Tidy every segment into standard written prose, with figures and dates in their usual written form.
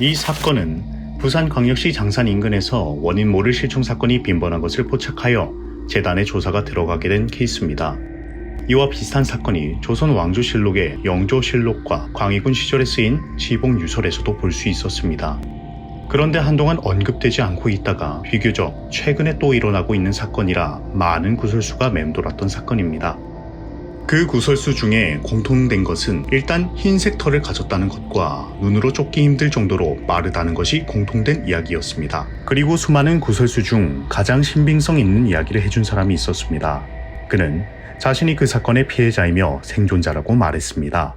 이 사건은 부산광역시 장산 인근에서 원인 모를 실종 사건이 빈번한 것을 포착하여 재단의 조사가 들어가게 된 케이스입니다. 이와 비슷한 사건이 조선 왕조실록의 영조실록과 광해군 시절에 쓰인 지봉유설에서도 볼 수 있었습니다. 그런데 한동안 언급되지 않고 있다가 비교적 최근에 또 일어나고 있는 사건이라 많은 구설수가 맴돌았던 사건입니다. 그 구설수 중에 공통된 것은 일단 흰색 털을 가졌다는 것과 눈으로 쫓기 힘들 정도로 마르다는 것이 공통된 이야기였습니다. 그리고 수많은 구설수 중 가장 신빙성 있는 이야기를 해준 사람이 있었습니다. 그는 자신이 그 사건의 피해자이며 생존자라고 말했습니다.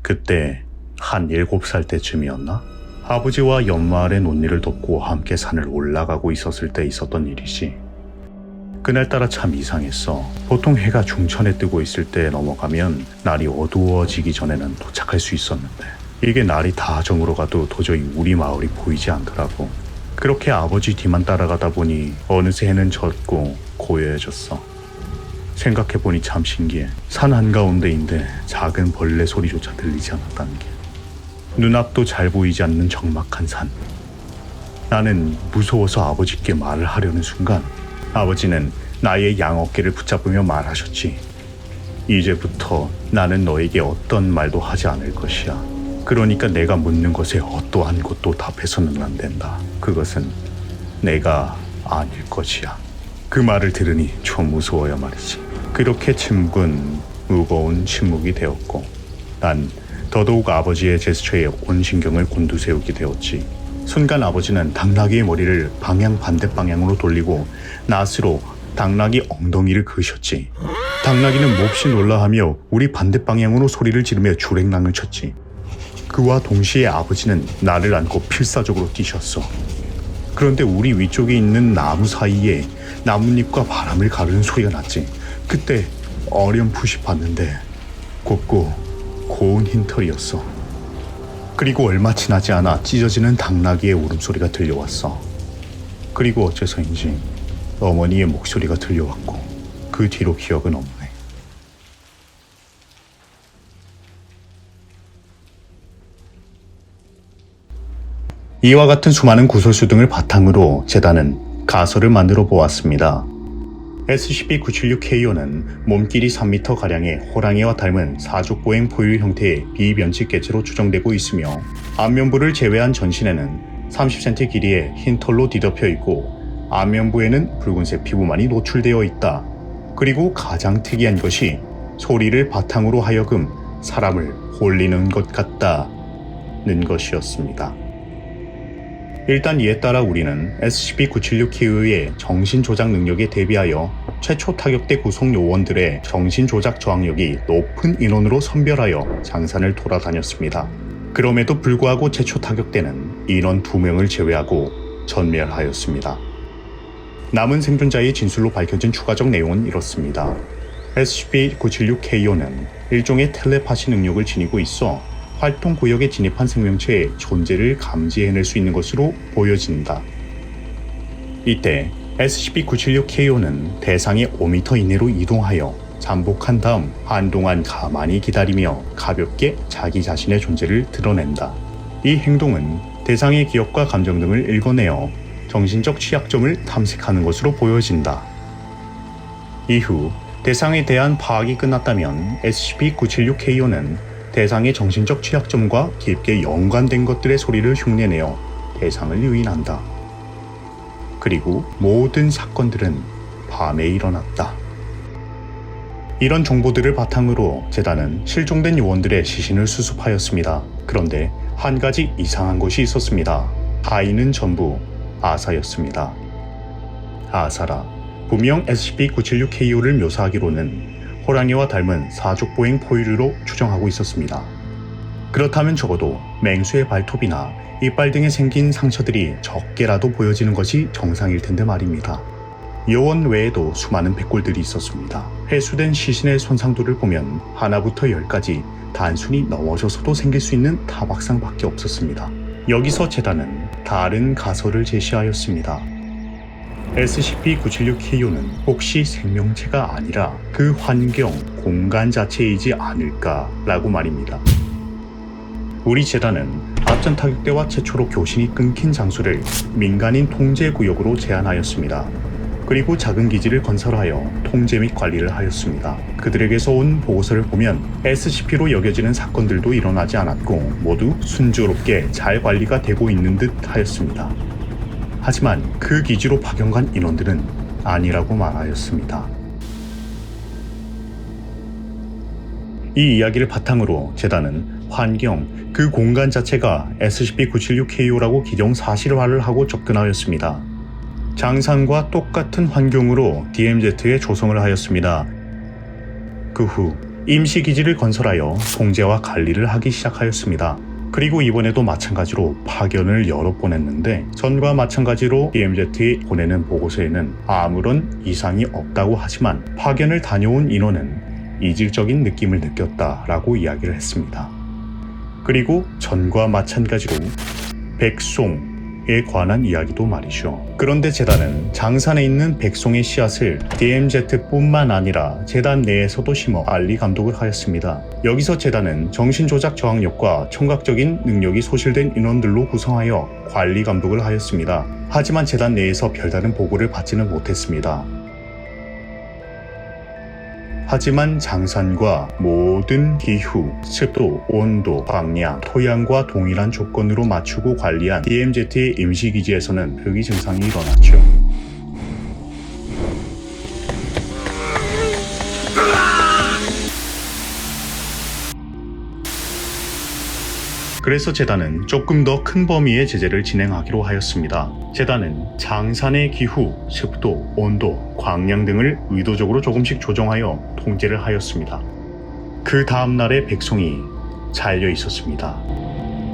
그때 한 7살 때쯤이었나? 아버지와 연마을의 논일을 돕고 함께 산을 올라가고 있었을 때 있었던 일이지. 그날따라 참 이상했어. 보통 해가 중천에 뜨고 있을 때 넘어가면 날이 어두워지기 전에는 도착할 수 있었는데 이게 날이 다 저물어 가도 도저히 우리 마을이 보이지 않더라고. 그렇게 아버지 뒤만 따라가다 보니 어느새 해는 졌고 고요해졌어. 생각해보니 참 신기해. 산 한가운데인데 작은 벌레 소리조차 들리지 않았다는 게. 눈앞도 잘 보이지 않는 적막한 산. 나는 무서워서 아버지께 말을 하려는 순간 아버지는 나의 양 어깨를 붙잡으며 말하셨지. 이제부터 나는 너에게 어떤 말도 하지 않을 것이야. 그러니까 내가 묻는 것에 어떠한 것도 답해서는 안 된다. 그것은 내가 아닐 것이야. 그 말을 들으니 좀 무서워야 말이지. 그렇게 침묵은 무거운 침묵이 되었고 난 더더욱 아버지의 제스처에 온 신경을 곤두세우게 되었지. 순간 아버지는 당나귀의 머리를 방향 반대 방향으로 돌리고 낫으로 당나귀 엉덩이를 그으셨지. 당나귀는 몹시 놀라하며 우리 반대 방향으로 소리를 지르며 주랭랑을 쳤지. 그와 동시에 아버지는 나를 안고 필사적으로 뛰셨어. 그런데 우리 위쪽에 있는 나무 사이에 나뭇잎과 바람을 가르는 소리가 났지. 그때 어렴풋이 봤는데 곱고 고운 흰 털이었어. 그리고 얼마 지나지 않아 찢어지는 당나귀의 울음소리가 들려왔어. 그리고 어째서인지 어머니의 목소리가 들려왔고 그 뒤로 기억은 없네. 이와 같은 수많은 구설수 등을 바탕으로 재단은 가설을 만들어 보았습니다. SCP-976KO는 몸길이 3m가량의 호랑이와 닮은 사족보행 포유 형태의 비변칙 개체로 추정되고 있으며 안면부를 제외한 전신에는 30cm 길이의 흰 털로 뒤덮여 있고 안면부에는 붉은색 피부만이 노출되어 있다. 그리고 가장 특이한 것이 소리를 바탕으로 하여금 사람을 홀리는 것 같다는 것이었습니다. 일단 이에 따라 우리는 SCP-976KO의 정신조작 능력에 대비하여 최초 타격대 구속 요원들의 정신조작 저항력이 높은 인원으로 선별하여 장산을 돌아다녔습니다. 그럼에도 불구하고 최초 타격대는 인원 2명을 제외하고 전멸하였습니다. 남은 생존자의 진술로 밝혀진 추가적 내용은 이렇습니다. SCP-976KO는 일종의 텔레파시 능력을 지니고 있어 활동구역에 진입한 생명체의 존재를 감지해낼 수 있는 것으로 보여진다. 이때 SCP-976KO는 대상의 5m 이내로 이동하여 잠복한 다음 한동안 가만히 기다리며 가볍게 자기 자신의 존재를 드러낸다. 이 행동은 대상의 기억과 감정 등을 읽어내어 정신적 취약점을 탐색하는 것으로 보여진다. 이후 대상에 대한 파악이 끝났다면 SCP-976KO는 대상의 정신적 취약점과 깊게 연관된 것들의 소리를 흉내내어 대상을 유인한다. 그리고 모든 사건들은 밤에 일어났다. 이런 정보들을 바탕으로 재단은 실종된 요원들의 시신을 수습하였습니다. 그런데 한 가지 이상한 것이 있었습니다. 하인은 전부 아사였습니다. 아사라, 분명 SCP-976KO를 묘사하기로는 호랑이와 닮은 사족보행 포유류로 추정하고 있었습니다. 그렇다면 적어도 맹수의 발톱이나 이빨 등에 생긴 상처들이 적게라도 보여지는 것이 정상일 텐데 말입니다. 요원 외에도 수많은 백골들이 있었습니다. 회수된 시신의 손상도를 보면 하나부터 10까지 단순히 넘어져서도 생길 수 있는 타박상밖에 없었습니다. 여기서 재단은 다른 가설을 제시하였습니다. SCP-976KO는 혹시 생명체가 아니라 그 환경, 공간 자체이지 않을까라고 말입니다. 우리 재단은 앞전 타격대와 최초로 교신이 끊긴 장소를 민간인 통제구역으로 제한하였습니다. 그리고 작은 기지를 건설하여 통제 및 관리를 하였습니다. 그들에게서 온 보고서를 보면 SCP로 여겨지는 사건들도 일어나지 않았고 모두 순조롭게 잘 관리가 되고 있는 듯 하였습니다. 하지만 그 기지로 파견간 인원들은 아니라고 말하였습니다. 이 이야기를 바탕으로 재단은 환경, 그 공간 자체가 SCP-976KO라고 기정사실화를 하고 접근하였습니다. 장산과 똑같은 환경으로 DMZ에 조성을 하였습니다. 그 후 임시기지를 건설하여 통제와 관리를 하기 시작하였습니다. 그리고 이번에도 마찬가지로 파견을 여러 번 했는데 전과 마찬가지로 DMZ에 보내는 보고서에는 아무런 이상이 없다고 하지만 파견을 다녀온 인원은 이질적인 느낌을 느꼈다라고 이야기를 했습니다. 그리고 전과 마찬가지로 백송에 관한 이야기도 말이죠. 그런데 재단은 장산에 있는 백송의 씨앗을 DMZ뿐만 아니라 재단 내에서도 심어 알리 감독을 하였습니다. 여기서 재단은 정신조작 저항력과 청각적인 능력이 소실된 인원들로 구성하여 관리 감독을 하였습니다. 하지만 재단 내에서 별다른 보고를 받지는 못했습니다. 하지만 장산과 모든 기후, 습도, 온도, 방향, 토양과 동일한 조건으로 맞추고 관리한 DMZ의 임시기지에서는 흑이 증상이 일어났죠. 그래서 재단은 조금 더 큰 범위의 제재를 진행하기로 하였습니다. 재단은 장산의 기후, 습도, 온도, 광량 등을 의도적으로 조금씩 조정하여 통제를 하였습니다. 그 다음날에 백송이 잘려 있었습니다.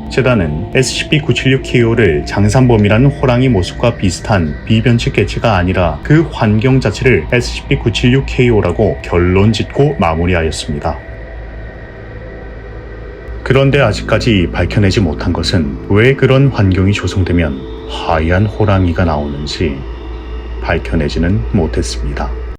재단은 SCP-976KO를 장산범이라는 호랑이 모습과 비슷한 비변칙 개체가 아니라 그 환경 자체를 SCP-976KO라고 결론 짓고 마무리하였습니다. 그런데 아직까지 밝혀내지 못한 것은 왜 그런 환경이 조성되면 하얀 호랑이가 나오는지 밝혀내지는 못했습니다.